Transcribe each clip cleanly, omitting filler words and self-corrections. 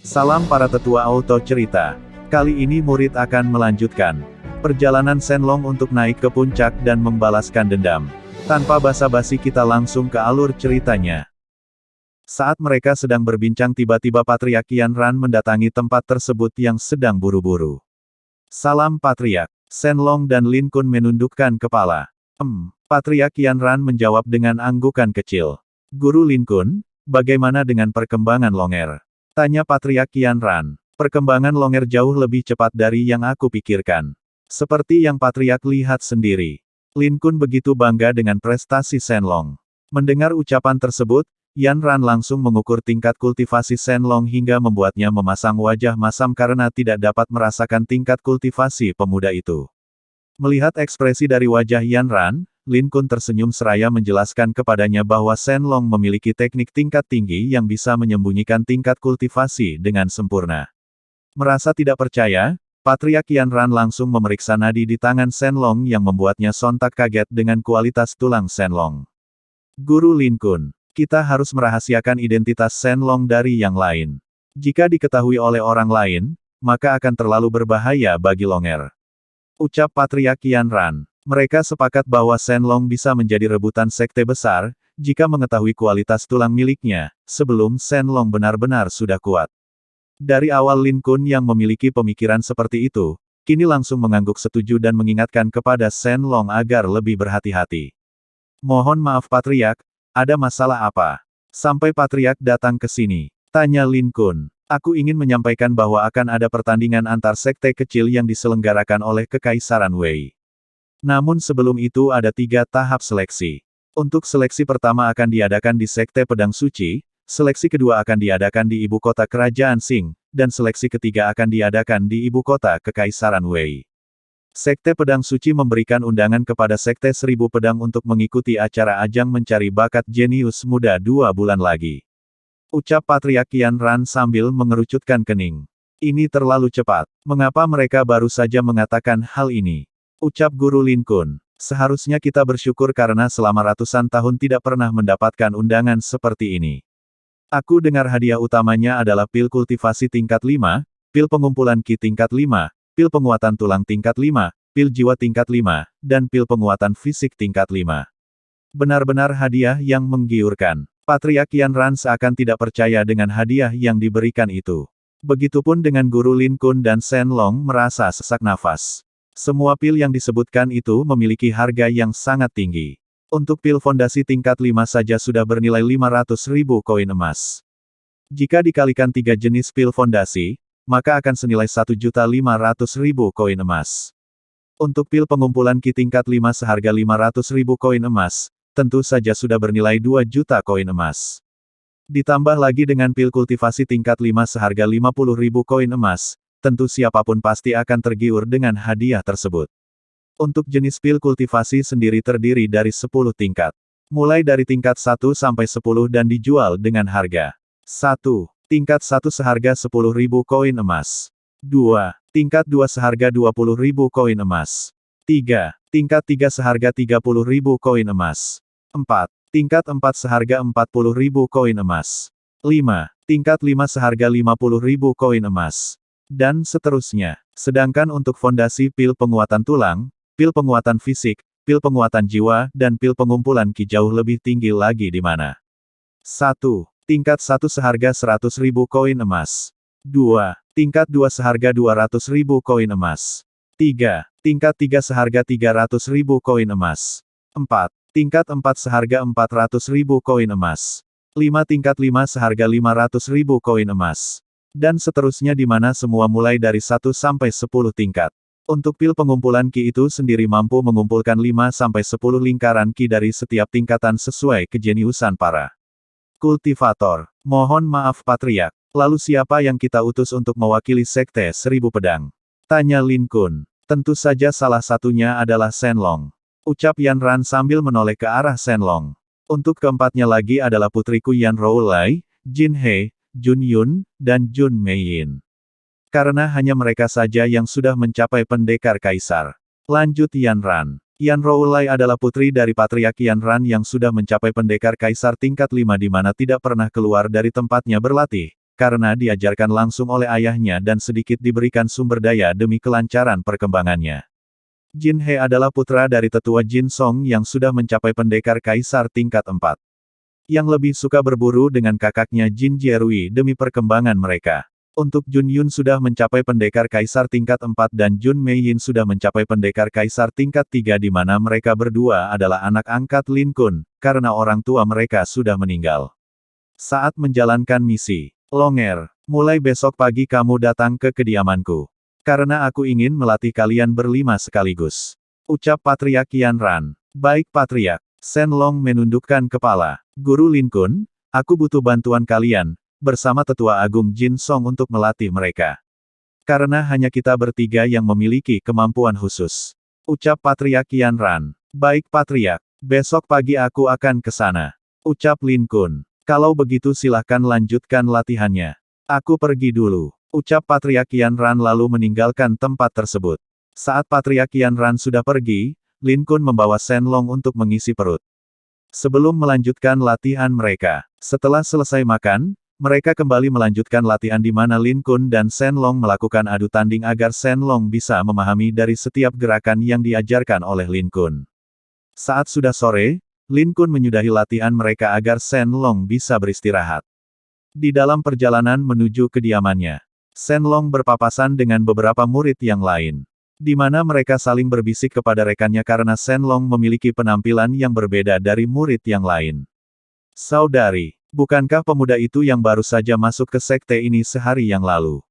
Salam para tetua auto cerita. Kali ini murid akan melanjutkan perjalanan Shenlong untuk naik ke puncak dan membalaskan dendam. Tanpa basa-basi kita langsung ke alur ceritanya. Saat mereka sedang berbincang tiba-tiba Patriark Yanran mendatangi tempat tersebut yang sedang buru-buru. Salam Patriark. Shenlong dan Lin Kun menundukkan kepala. Patriark Yanran menjawab dengan anggukan kecil. Guru Lin Kun, bagaimana dengan perkembangan Longer? Tanya Patriark Yanran. Perkembangan Longer jauh lebih cepat dari yang aku pikirkan. Seperti yang Patriark lihat sendiri. Lin Kun begitu bangga dengan prestasi Shenlong. Mendengar ucapan tersebut, Yanran langsung mengukur tingkat kultivasi Shenlong hingga membuatnya memasang wajah masam karena tidak dapat merasakan tingkat kultivasi pemuda itu. Melihat ekspresi dari wajah Yanran, Lin Kun tersenyum seraya menjelaskan kepadanya bahwa Shenlong memiliki teknik tingkat tinggi yang bisa menyembunyikan tingkat kultivasi dengan sempurna. Merasa tidak percaya, Patriark Yanran langsung memeriksa nadi di tangan Shenlong yang membuatnya sontak kaget dengan kualitas tulang Shenlong. Guru Lin Kun, kita harus merahasiakan identitas Shenlong dari yang lain. Jika diketahui oleh orang lain, maka akan terlalu berbahaya bagi Longer. Ucap Patriark Yanran. Mereka sepakat bahwa Shenlong bisa menjadi rebutan sekte besar, jika mengetahui kualitas tulang miliknya, sebelum Shenlong benar-benar sudah kuat. Dari awal Lin Kun yang memiliki pemikiran seperti itu, kini langsung mengangguk setuju dan mengingatkan kepada Shenlong agar lebih berhati-hati. Mohon maaf Patriark, ada masalah apa? Sampai Patriark datang ke sini? Tanya Lin Kun. Aku ingin menyampaikan bahwa akan ada pertandingan antar sekte kecil yang diselenggarakan oleh Kekaisaran Wei. Namun sebelum itu ada 3 tahap seleksi. Untuk seleksi pertama akan diadakan di Sekte Pedang Suci, seleksi kedua akan diadakan di ibu kota Kerajaan Qing, dan seleksi ketiga akan diadakan di ibu kota Kekaisaran Wei. Sekte Pedang Suci memberikan undangan kepada Sekte 1000 Pedang untuk mengikuti acara ajang mencari bakat jenius muda 2 bulan lagi. Ucap Patriark Yanran sambil mengerucutkan kening. Ini terlalu cepat. Mengapa mereka baru saja mengatakan hal ini? Ucap Guru Lin Kun. Seharusnya kita bersyukur karena selama ratusan tahun tidak pernah mendapatkan undangan seperti ini. Aku dengar hadiah utamanya adalah pil kultivasi tingkat 5, pil pengumpulan ki tingkat 5, pil penguatan tulang tingkat 5, pil jiwa tingkat 5, dan pil penguatan fisik tingkat 5. Benar-benar hadiah yang menggiurkan. Patriark Yanran seakan tidak percaya dengan hadiah yang diberikan itu. Begitupun dengan Guru Lin Kun dan Shenlong merasa sesak nafas. Semua pil yang disebutkan itu memiliki harga yang sangat tinggi. Untuk pil fondasi tingkat 5 saja sudah bernilai 500.000 koin emas. Jika dikalikan 3 jenis pil fondasi, maka akan senilai 1.500.000 koin emas. Untuk pil pengumpulan ki tingkat 5 seharga 500.000 koin emas, tentu saja sudah bernilai 2 juta koin emas. Ditambah lagi dengan pil kultivasi tingkat 5 seharga 50.000 koin emas, tentu siapapun pasti akan tergiur dengan hadiah tersebut. Untuk jenis pil kultivasi sendiri terdiri dari 10 tingkat. Mulai dari tingkat 1 sampai 10 dan dijual dengan harga 1. Tingkat 1 seharga 10.000 koin emas. 2. Tingkat 2 seharga 20.000 koin emas. 3. Tingkat 3 seharga 30.000 koin emas. 4. Tingkat 4 seharga 40.000 koin emas. 5. Tingkat 5 seharga 50.000 koin emas. Dan seterusnya. Sedangkan untuk fondasi pil penguatan tulang, pil penguatan fisik, pil penguatan jiwa, dan pil pengumpulan ki jauh lebih tinggi lagi di mana? 1. Tingkat 1 seharga 100.000 koin emas. 2. Tingkat 2 seharga 200.000 koin emas. 3. Tingkat 3 seharga 300.000 koin emas. 4. Tingkat 4 seharga 400.000 koin emas. 5. Tingkat 5 seharga 500.000 koin emas. Dan seterusnya di mana semua mulai dari 1 sampai 10 tingkat. Untuk pil pengumpulan ki itu sendiri mampu mengumpulkan 5 sampai 10 lingkaran ki dari setiap tingkatan sesuai kejeniusan para kultivator. Mohon maaf Patriark, lalu siapa yang kita utus untuk mewakili Sekte 1000 Pedang? Tanya Lin Kun. Tentu saja salah satunya adalah Shenlong. Ucap Yanran sambil menoleh ke arah Shenlong. Untuk keempatnya lagi adalah putriku Yan Roulai, Jin He, Jun Yun, dan Jun Meiyin. Karena hanya mereka saja yang sudah mencapai pendekar kaisar. Lanjut Yanran. Yan Roulai adalah putri dari Patriark Yanran yang sudah mencapai pendekar kaisar tingkat 5 di mana tidak pernah keluar dari tempatnya berlatih, karena diajarkan langsung oleh ayahnya dan sedikit diberikan sumber daya demi kelancaran perkembangannya. Jin He adalah putra dari tetua Jin Song yang sudah mencapai pendekar kaisar tingkat 4. Yang lebih suka berburu dengan kakaknya Jin Jierui demi perkembangan mereka. Untuk Jun Yun sudah mencapai pendekar kaisar tingkat 4 dan Jun Mei Yin sudah mencapai pendekar kaisar tingkat 3 di mana mereka berdua adalah anak angkat Lin Kun, karena orang tua mereka sudah meninggal. Saat menjalankan misi, Longer, mulai besok pagi kamu datang ke kediamanku. Karena aku ingin melatih kalian berlima sekaligus. Ucap Patriark Yan Ran. Baik Patriark. Shen Long menundukkan kepala. Guru Lin Kun, aku butuh bantuan kalian, bersama Tetua Agung Jin Song untuk melatih mereka. Karena hanya kita bertiga yang memiliki kemampuan khusus. Ucap Patriark Yan Ran. Baik Patriark, besok pagi aku akan ke sana. Ucap Lin Kun. Kalau begitu silahkan lanjutkan latihannya. Aku pergi dulu. Ucap Patriark Yan Ran lalu meninggalkan tempat tersebut. Saat Patriark Yan Ran sudah pergi, Lin Kun membawa Shen Long untuk mengisi perut. Sebelum melanjutkan latihan mereka, setelah selesai makan, mereka kembali melanjutkan latihan di mana Lin Kun dan Shen Long melakukan adu tanding agar Shen Long bisa memahami dari setiap gerakan yang diajarkan oleh Lin Kun. Saat sudah sore, Lin Kun menyudahi latihan mereka agar Shen Long bisa beristirahat. Di dalam perjalanan menuju kediamannya, Shen Long berpapasan dengan beberapa murid yang lain. Di mana mereka saling berbisik kepada rekannya karena Shen Long memiliki penampilan yang berbeda dari murid yang lain. Saudari, bukankah pemuda itu yang baru saja masuk ke sekte ini sehari yang lalu?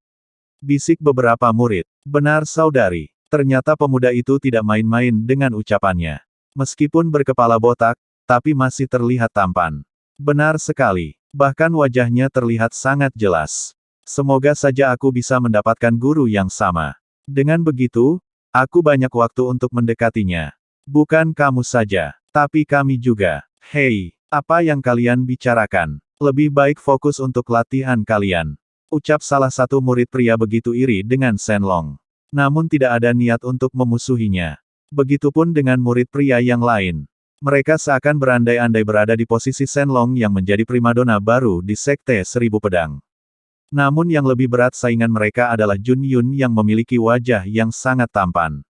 Bisik beberapa murid. Benar saudari, ternyata pemuda itu tidak main-main dengan ucapannya. Meskipun berkepala botak, tapi masih terlihat tampan. Benar sekali, bahkan wajahnya terlihat sangat jelas. Semoga saja aku bisa mendapatkan guru yang sama. Dengan begitu, aku banyak waktu untuk mendekatinya. Bukan kamu saja, tapi kami juga. Hei, apa yang kalian bicarakan? Lebih baik fokus untuk latihan kalian. Ucap salah satu murid pria begitu iri dengan Shen Long. Namun tidak ada niat untuk memusuhinya. Begitupun dengan murid pria yang lain. Mereka seakan berandai-andai berada di posisi Shen Long yang menjadi primadona baru di Sekte Seribu Pedang. Namun yang lebih berat saingan mereka adalah Jun Yun yang memiliki wajah yang sangat tampan.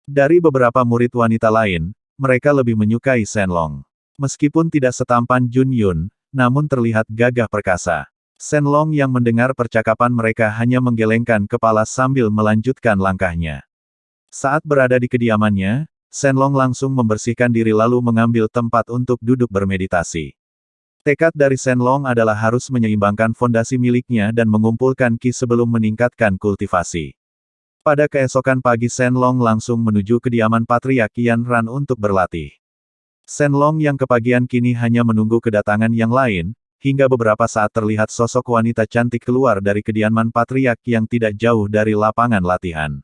Dari beberapa murid wanita lain, mereka lebih menyukai Shen Long. Meskipun tidak setampan Jun Yun, namun terlihat gagah perkasa. Shen Long yang mendengar percakapan mereka hanya menggelengkan kepala sambil melanjutkan langkahnya. Saat berada di kediamannya, Shen Long langsung membersihkan diri lalu mengambil tempat untuk duduk bermeditasi. Tekad dari Shen Long adalah harus menyeimbangkan fondasi miliknya dan mengumpulkan ki sebelum meningkatkan kultivasi. Pada keesokan pagi Shen Long langsung menuju kediaman Patriark Yan Ran untuk berlatih. Shen Long yang kepagian kini hanya menunggu kedatangan yang lain, hingga beberapa saat terlihat sosok wanita cantik keluar dari kediaman Patriark yang tidak jauh dari lapangan latihan.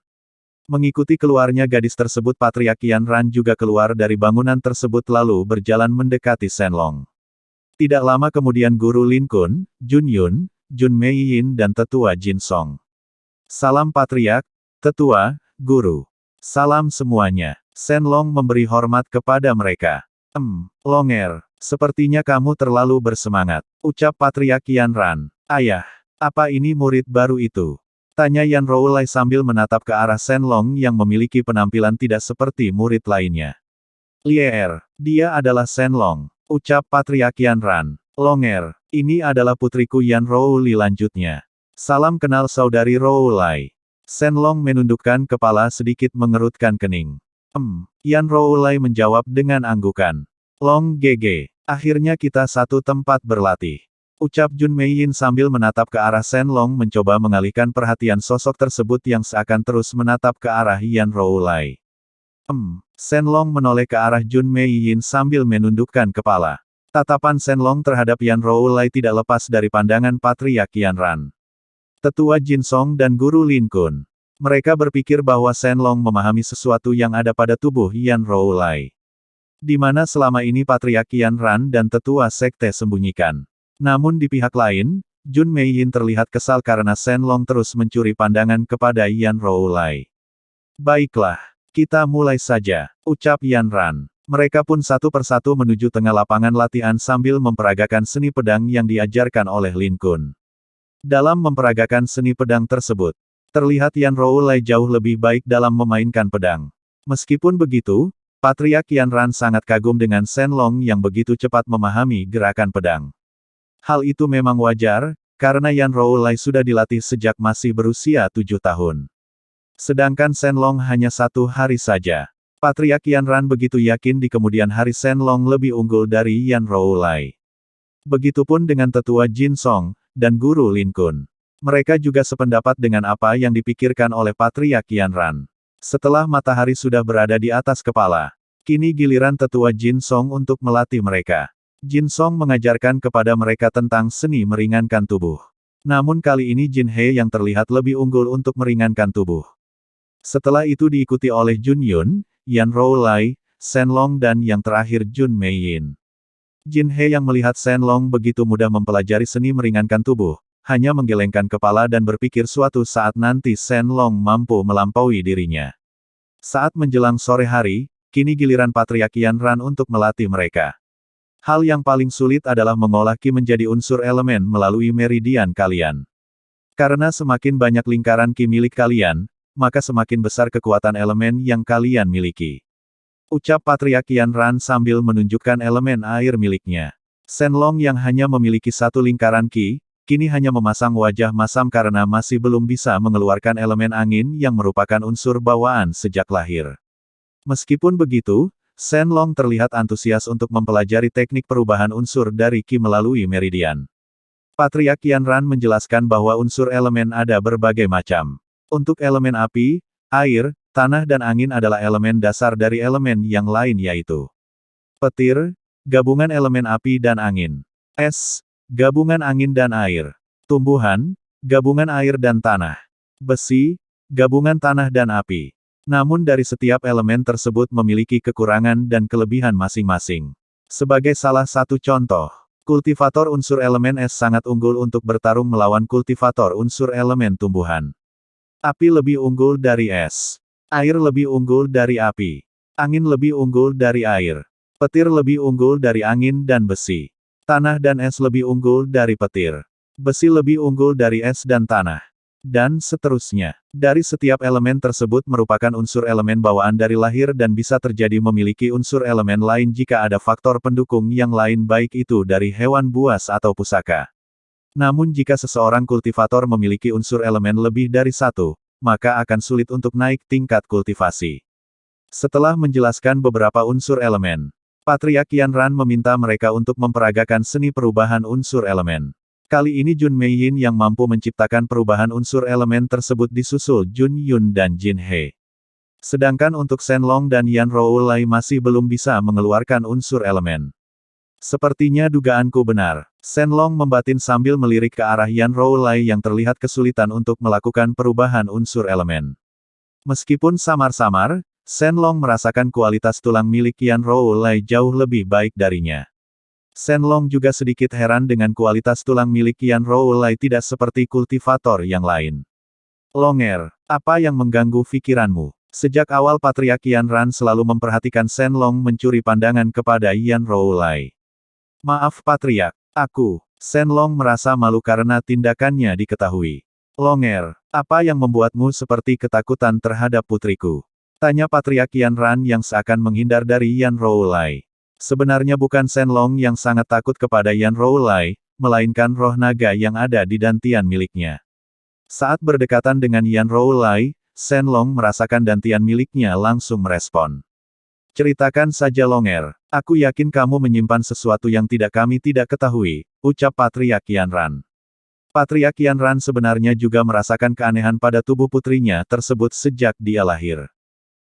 Mengikuti keluarnya gadis tersebut Patriark Yan Ran juga keluar dari bangunan tersebut lalu berjalan mendekati Shen Long. Tidak lama kemudian Guru Lin Kun, Jun Yun, Jun Mei Yin dan Tetua Jin Song. Salam Patriark, Tetua, Guru. Salam semuanya. Shen Long memberi hormat kepada mereka. Longer, sepertinya kamu terlalu bersemangat. Ucap Patriark Yan Ran. Ayah, apa ini murid baru itu? Tanya Yan Roulai sambil menatap ke arah Shen Long yang memiliki penampilan tidak seperti murid lainnya. Lier, dia adalah Shen Long. Ucap Patriark Yan Ran. Longer, ini adalah putriku Yan Rouli lanjutnya. Salam kenal saudari Roulai. Shen Long menundukkan kepala sedikit mengerutkan kening. Yan Roulai menjawab dengan anggukan. Long GG, akhirnya kita satu tempat berlatih. Ucap Jun Mei Yin sambil menatap ke arah Shen Long mencoba mengalihkan perhatian sosok tersebut yang seakan terus menatap ke arah Yan Roulai. Shen Long menoleh ke arah Jun Mei Yin sambil menundukkan kepala. Tatapan Shen Long terhadap Yan Roulai tidak lepas dari pandangan Patriark Yan Ran. Tetua Jin Song dan Guru Lin Kun. Mereka berpikir bahwa Shen Long memahami sesuatu yang ada pada tubuh Yan Roulai. Di mana selama ini Patriark Yan Ran dan Tetua Sekte sembunyikan. Namun di pihak lain, Jun Mei Yin terlihat kesal karena Shen Long terus mencuri pandangan kepada Yan Roulai. Baiklah. Kita mulai saja, ucap Yan Ran. Mereka pun satu persatu menuju tengah lapangan latihan sambil memperagakan seni pedang yang diajarkan oleh Lin Kun. Dalam memperagakan seni pedang tersebut, terlihat Yan Roulai jauh lebih baik dalam memainkan pedang. Meskipun begitu, Patriark Yanran sangat kagum dengan Shen Long yang begitu cepat memahami gerakan pedang. Hal itu memang wajar, karena Yan Roulai sudah dilatih sejak masih berusia 7 tahun. Sedangkan Shen Long hanya 1 hari saja. Patriark Yanran begitu yakin di kemudian hari Shen Long lebih unggul dari Yan Roulai. Begitupun dengan tetua Jin Song, dan guru Lin Kun. Mereka juga sependapat dengan apa yang dipikirkan oleh Patriark Yanran. Setelah matahari sudah berada di atas kepala, kini giliran tetua Jin Song untuk melatih mereka. Jin Song mengajarkan kepada mereka tentang seni meringankan tubuh. Namun kali ini Jin He yang terlihat lebih unggul untuk meringankan tubuh. Setelah itu diikuti oleh Jun Yun, Yan Roulai, Shen Long dan yang terakhir Jun Meiyin. Jin He yang melihat Shen Long begitu mudah mempelajari seni meringankan tubuh, hanya menggelengkan kepala dan berpikir suatu saat nanti Shen Long mampu melampaui dirinya. Saat menjelang sore hari, kini giliran Patriark Yanran untuk melatih mereka. Hal yang paling sulit adalah mengolah Qi menjadi unsur elemen melalui meridian kalian. Karena semakin banyak lingkaran Qi milik kalian, maka semakin besar kekuatan elemen yang kalian miliki. Ucap Patriark Yanran sambil menunjukkan elemen air miliknya. Shen Long yang hanya memiliki 1 lingkaran Qi, kini hanya memasang wajah masam karena masih belum bisa mengeluarkan elemen angin yang merupakan unsur bawaan sejak lahir. Meskipun begitu, Shen Long terlihat antusias untuk mempelajari teknik perubahan unsur dari Qi melalui meridian. Patriark Yanran menjelaskan bahwa unsur elemen ada berbagai macam. Untuk elemen api, air, tanah dan angin adalah elemen dasar dari elemen yang lain yaitu petir, gabungan elemen api dan angin, es, gabungan angin dan air. Tumbuhan, gabungan air dan tanah. Besi, gabungan tanah dan api. Namun dari setiap elemen tersebut memiliki kekurangan dan kelebihan masing-masing. Sebagai salah satu contoh, kultivator unsur elemen es sangat unggul untuk bertarung melawan kultivator unsur elemen tumbuhan. Api lebih unggul dari es. Air lebih unggul dari api. Angin lebih unggul dari air. Petir lebih unggul dari angin dan besi. Tanah dan es lebih unggul dari petir. Besi lebih unggul dari es dan tanah. Dan seterusnya. Dari setiap elemen tersebut merupakan unsur elemen bawaan dari lahir dan bisa terjadi memiliki unsur elemen lain jika ada faktor pendukung yang lain baik itu dari hewan buas atau pusaka. Namun jika seseorang kultivator memiliki unsur elemen lebih dari 1, maka akan sulit untuk naik tingkat kultivasi. Setelah menjelaskan beberapa unsur elemen, Patriark Yanran meminta mereka untuk memperagakan seni perubahan unsur elemen. Kali ini Jun Meiyin yang mampu menciptakan perubahan unsur elemen tersebut disusul Jun Yun dan Jin He. Sedangkan untuk Shen Long dan Yan Roulai masih belum bisa mengeluarkan unsur elemen. Sepertinya dugaanku benar. Shen Long membatin sambil melirik ke arah Yan Roulai yang terlihat kesulitan untuk melakukan perubahan unsur elemen. Meskipun samar-samar, Shen Long merasakan kualitas tulang milik Yan Roulai jauh lebih baik darinya. Shen Long juga sedikit heran dengan kualitas tulang milik Yan Roulai tidak seperti kultivator yang lain. Longer, apa yang mengganggu pikiranmu? Sejak awal Patriark Yanran selalu memperhatikan Shen Long mencuri pandangan kepada Yan Roulai. Maaf Patriark, Shen Long merasa malu karena tindakannya diketahui. Longer, apa yang membuatmu seperti ketakutan terhadap putriku? Tanya Patriark Yanran yang seakan menghindar dari Yan Roulai. Sebenarnya bukan Shen Long yang sangat takut kepada Yan Roulai, melainkan roh naga yang ada di dantian miliknya. Saat berdekatan dengan Yan Roulai, Shen Long merasakan dantian miliknya langsung merespon. Ceritakan saja Longer, aku yakin kamu menyimpan sesuatu yang kami tidak ketahui, ucap Patriark Yanran. Patriark Yanran sebenarnya juga merasakan keanehan pada tubuh putrinya tersebut sejak dia lahir.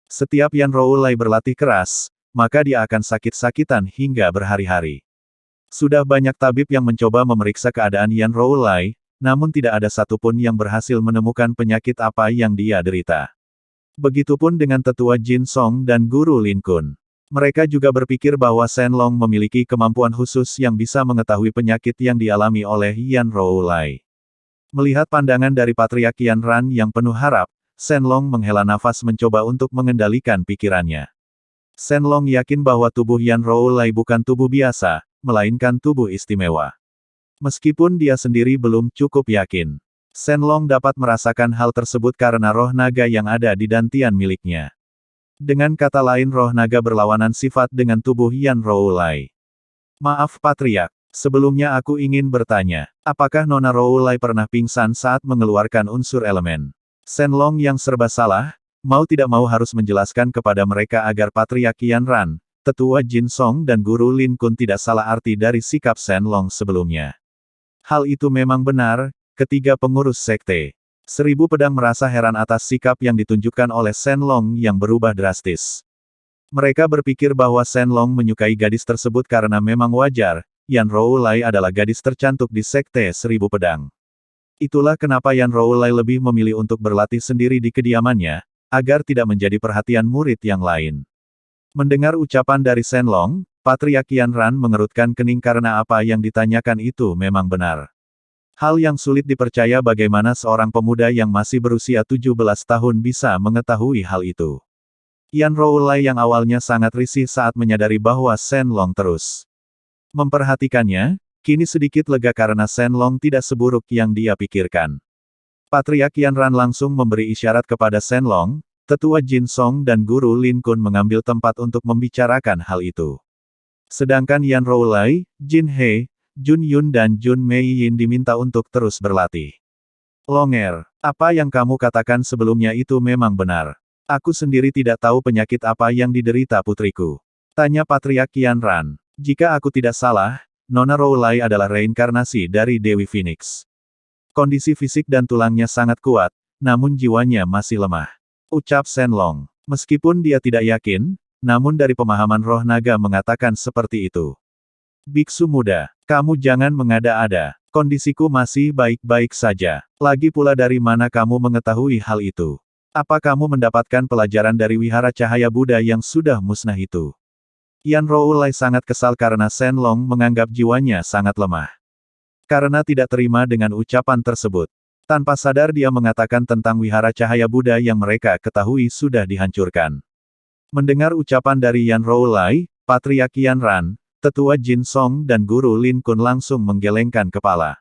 Setiap Yan Roulai berlatih keras, maka dia akan sakit-sakitan hingga berhari-hari. Sudah banyak tabib yang mencoba memeriksa keadaan Yan Roulai, namun tidak ada satupun yang berhasil menemukan penyakit apa yang dia derita. Begitupun dengan tetua Jin Song dan guru Lin Kun. Mereka juga berpikir bahwa Shen Long memiliki kemampuan khusus yang bisa mengetahui penyakit yang dialami oleh Yan Roulai. Melihat pandangan dari Patriark Yanran yang penuh harap, Shen Long menghela nafas mencoba untuk mengendalikan pikirannya. Shen Long yakin bahwa tubuh Yan Roulai bukan tubuh biasa, melainkan tubuh istimewa. Meskipun dia sendiri belum cukup yakin. Shenlong dapat merasakan hal tersebut karena roh naga yang ada di dantian miliknya. Dengan kata lain roh naga berlawanan sifat dengan tubuh Yan Roulai. Maaf Patriark, sebelumnya aku ingin bertanya, apakah Nona Roulai pernah pingsan saat mengeluarkan unsur elemen? Shenlong yang serba salah, mau tidak mau harus menjelaskan kepada mereka agar Patriark Yan Ran, Tetua Jin Song dan Guru Lin Kun tidak salah arti dari sikap Shenlong sebelumnya. Hal itu memang benar, ketiga pengurus sekte. 1000 pedang merasa heran atas sikap yang ditunjukkan oleh Shenlong yang berubah drastis. Mereka berpikir bahwa Shenlong menyukai gadis tersebut karena memang wajar, Yan Roulai adalah gadis tercantik di sekte 1000 pedang. Itulah kenapa Yan Roulai lebih memilih untuk berlatih sendiri di kediamannya, agar tidak menjadi perhatian murid yang lain. Mendengar ucapan dari Shenlong, Patriark Yan Ran mengerutkan kening karena apa yang ditanyakan itu memang benar. Hal yang sulit dipercaya bagaimana seorang pemuda yang masih berusia 17 tahun bisa mengetahui hal itu. Yan Roulai yang awalnya sangat risih saat menyadari bahwa Shenlong terus memperhatikannya, kini sedikit lega karena Shenlong tidak seburuk yang dia pikirkan. Patriark Yan Ran langsung memberi isyarat kepada Shenlong, Tetua Jin Song dan Guru Lin Kun mengambil tempat untuk membicarakan hal itu. Sedangkan Yan Roulai, Jin He, Jun Yun dan Jun Mei Yin diminta untuk terus berlatih. Longer, apa yang kamu katakan sebelumnya itu memang benar. Aku sendiri tidak tahu penyakit apa yang diderita putriku. Tanya Patriark Yan Ran. Jika aku tidak salah, Nona Roulai adalah reinkarnasi dari Dewi Phoenix. Kondisi fisik dan tulangnya sangat kuat, namun jiwanya masih lemah. Ucap Shenlong. Meskipun dia tidak yakin, namun dari pemahaman roh naga mengatakan seperti itu. Biksu muda, kamu jangan mengada-ada. Kondisiku masih baik-baik saja. Lagi pula dari mana kamu mengetahui hal itu? Apa kamu mendapatkan pelajaran dari wihara cahaya Buddha yang sudah musnah itu? Yan Roulai sangat kesal karena Shenlong menganggap jiwanya sangat lemah. Karena tidak terima dengan ucapan tersebut. Tanpa sadar dia mengatakan tentang wihara cahaya Buddha yang mereka ketahui sudah dihancurkan. Mendengar ucapan dari Yan Roulai, Patriark Yan Ran, Tetua Jin Song dan Guru Lin Kun langsung menggelengkan kepala.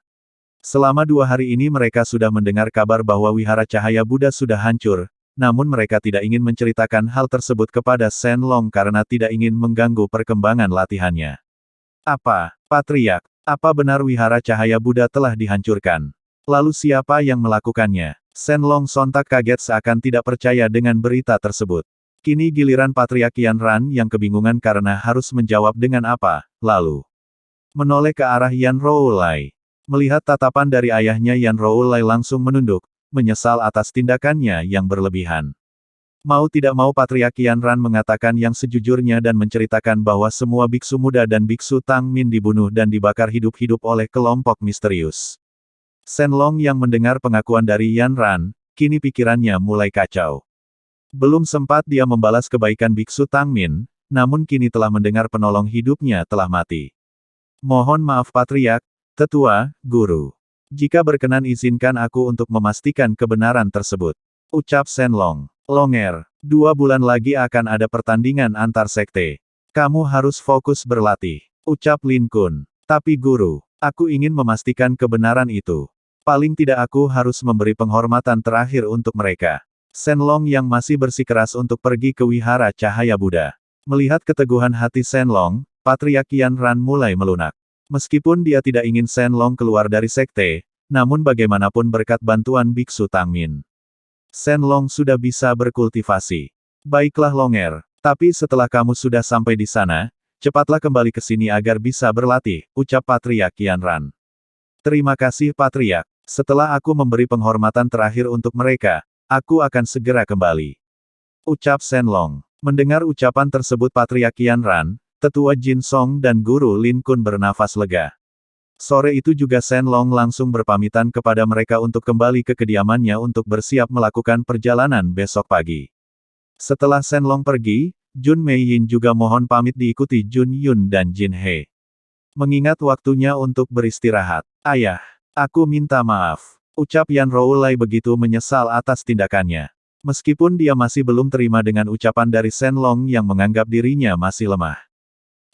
Selama 2 hari ini mereka sudah mendengar kabar bahwa wihara cahaya Buddha sudah hancur, namun mereka tidak ingin menceritakan hal tersebut kepada Shenlong karena tidak ingin mengganggu perkembangan latihannya. Apa, Patriark? Apa benar wihara cahaya Buddha telah dihancurkan? Lalu siapa yang melakukannya? Shenlong sontak kaget seakan tidak percaya dengan berita tersebut. Kini giliran Patriark Yan Ran yang kebingungan karena harus menjawab dengan apa, lalu menoleh ke arah Yan Roulai. Melihat tatapan dari ayahnya Yan Roulai langsung menunduk, menyesal atas tindakannya yang berlebihan. Mau tidak mau Patriark Yan Ran mengatakan yang sejujurnya dan menceritakan bahwa semua biksu muda dan biksu Tang Min dibunuh dan dibakar hidup-hidup oleh kelompok misterius. Shenlong yang mendengar pengakuan dari Yan Ran, kini pikirannya mulai kacau. Belum sempat dia membalas kebaikan biksu Tang Min, namun kini telah mendengar penolong hidupnya telah mati. Mohon maaf Patriark, Tetua, Guru. Jika berkenan izinkan aku untuk memastikan kebenaran tersebut. Ucap Shenlong. Longer, 2 bulan lagi akan ada pertandingan antar sekte. Kamu harus fokus berlatih. Ucap Lin Kun. Tapi Guru, aku ingin memastikan kebenaran itu. Paling tidak aku harus memberi penghormatan terakhir untuk mereka. Shenlong yang masih bersikeras untuk pergi ke wihara cahaya Buddha. Melihat keteguhan hati Shenlong, Patriark Yan Ran mulai melunak. Meskipun dia tidak ingin Shenlong keluar dari sekte, namun bagaimanapun berkat bantuan biksu Tang Min, Shenlong sudah bisa berkultivasi. Baiklah Longer, tapi setelah kamu sudah sampai di sana, cepatlah kembali ke sini agar bisa berlatih, ucap Patriark Yan Ran. Terima kasih Patriark, setelah aku memberi penghormatan terakhir untuk mereka, aku akan segera kembali. Ucap Shenlong. Mendengar ucapan tersebut Patriark Yan Ran, Tetua Jin Song dan Guru Lin Kun bernafas lega. Sore itu juga Shenlong langsung berpamitan kepada mereka untuk kembali ke kediamannya untuk bersiap melakukan perjalanan besok pagi. Setelah Shenlong pergi, Jun Mei Yin juga mohon pamit diikuti Jun Yun dan Jin He. Mengingat waktunya untuk beristirahat. Ayah, aku minta maaf. Ucap Yan Roulai begitu menyesal atas tindakannya. Meskipun dia masih belum terima dengan ucapan dari Shenlong yang menganggap dirinya masih lemah.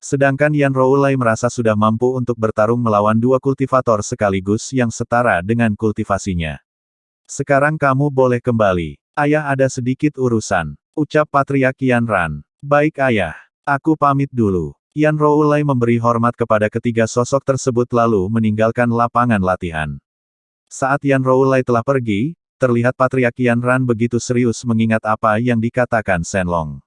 Sedangkan Yan Roulai merasa sudah mampu untuk bertarung melawan dua kultivator sekaligus yang setara dengan kultivasinya. Sekarang kamu boleh kembali. Ayah ada sedikit urusan, ucap Patriark Yanran. Baik ayah, aku pamit dulu. Yan Roulai memberi hormat kepada ketiga sosok tersebut lalu meninggalkan lapangan latihan. Saat Yan Roulai telah pergi, terlihat Patriark Yanran begitu serius mengingat apa yang dikatakan Shenlong.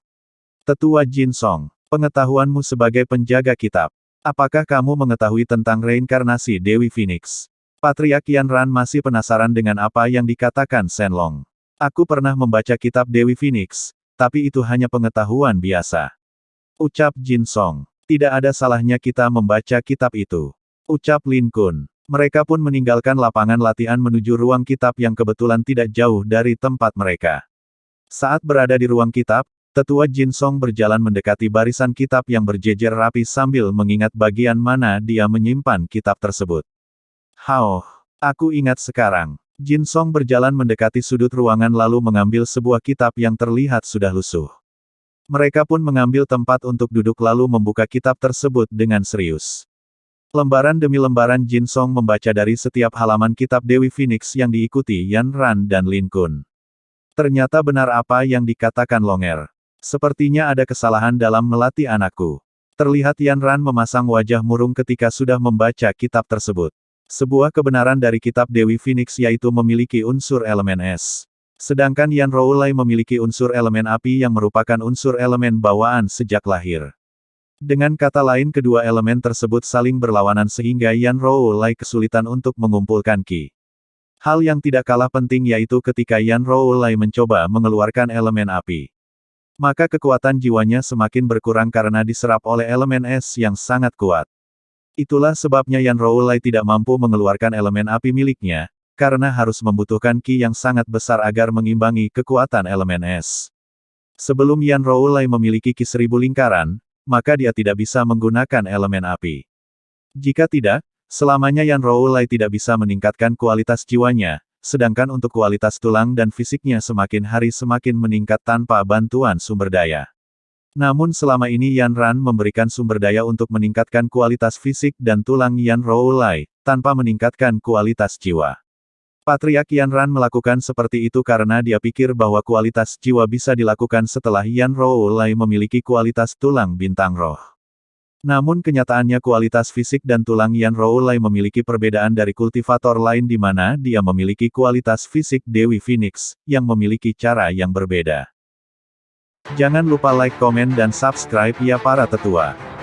Tetua Jin Song, pengetahuanmu sebagai penjaga kitab. Apakah kamu mengetahui tentang reinkarnasi Dewi Phoenix? Patriark Yanran masih penasaran dengan apa yang dikatakan Shenlong. Aku pernah membaca kitab Dewi Phoenix, tapi itu hanya pengetahuan biasa. Ucap Jin Song. Tidak ada salahnya kita membaca kitab itu. Ucap Lin Kun. Mereka pun meninggalkan lapangan latihan menuju ruang kitab yang kebetulan tidak jauh dari tempat mereka. Saat berada di ruang kitab, Tetua Jin Song berjalan mendekati barisan kitab yang berjejer rapi sambil mengingat bagian mana dia menyimpan kitab tersebut. Hao, aku ingat sekarang. Jin Song berjalan mendekati sudut ruangan lalu mengambil sebuah kitab yang terlihat sudah lusuh. Mereka pun mengambil tempat untuk duduk lalu membuka kitab tersebut dengan serius. Lembaran demi lembaran Jin Song membaca dari setiap halaman kitab Dewi Phoenix yang diikuti Yan Ran dan Lin Kun. Ternyata benar apa yang dikatakan Longer. Sepertinya ada kesalahan dalam melatih anakku. Terlihat Yan Ran memasang wajah murung ketika sudah membaca kitab tersebut. Sebuah kebenaran dari kitab Dewi Phoenix yaitu memiliki unsur elemen es. Sedangkan Yan Roulai memiliki unsur elemen api yang merupakan unsur elemen bawaan sejak lahir. Dengan kata lain kedua elemen tersebut saling berlawanan sehingga Yan Roulai kesulitan untuk mengumpulkan ki. Hal yang tidak kalah penting yaitu ketika Yan Roulai mencoba mengeluarkan elemen api. Maka kekuatan jiwanya semakin berkurang karena diserap oleh elemen es yang sangat kuat. Itulah sebabnya Yan Roulai tidak mampu mengeluarkan elemen api miliknya, karena harus membutuhkan ki yang sangat besar agar mengimbangi kekuatan elemen es. Sebelum Yan Roulai memiliki ki 1000 lingkaran, maka dia tidak bisa menggunakan elemen api. Jika tidak, selamanya Yan Roulai tidak bisa meningkatkan kualitas jiwanya, sedangkan untuk kualitas tulang dan fisiknya semakin hari semakin meningkat tanpa bantuan sumber daya. Namun selama ini Yan Ran memberikan sumber daya untuk meningkatkan kualitas fisik dan tulang Yan Roulai, tanpa meningkatkan kualitas jiwa. Patriark Yanran melakukan seperti itu karena dia pikir bahwa kualitas jiwa bisa dilakukan setelah Yan Roulai memiliki kualitas tulang bintang roh. Namun kenyataannya kualitas fisik dan tulang Yan Roulai memiliki perbedaan dari kultivator lain di mana dia memiliki kualitas fisik Dewi Phoenix, yang memiliki cara yang berbeda. Jangan lupa like, komen dan subscribe ya para tetua.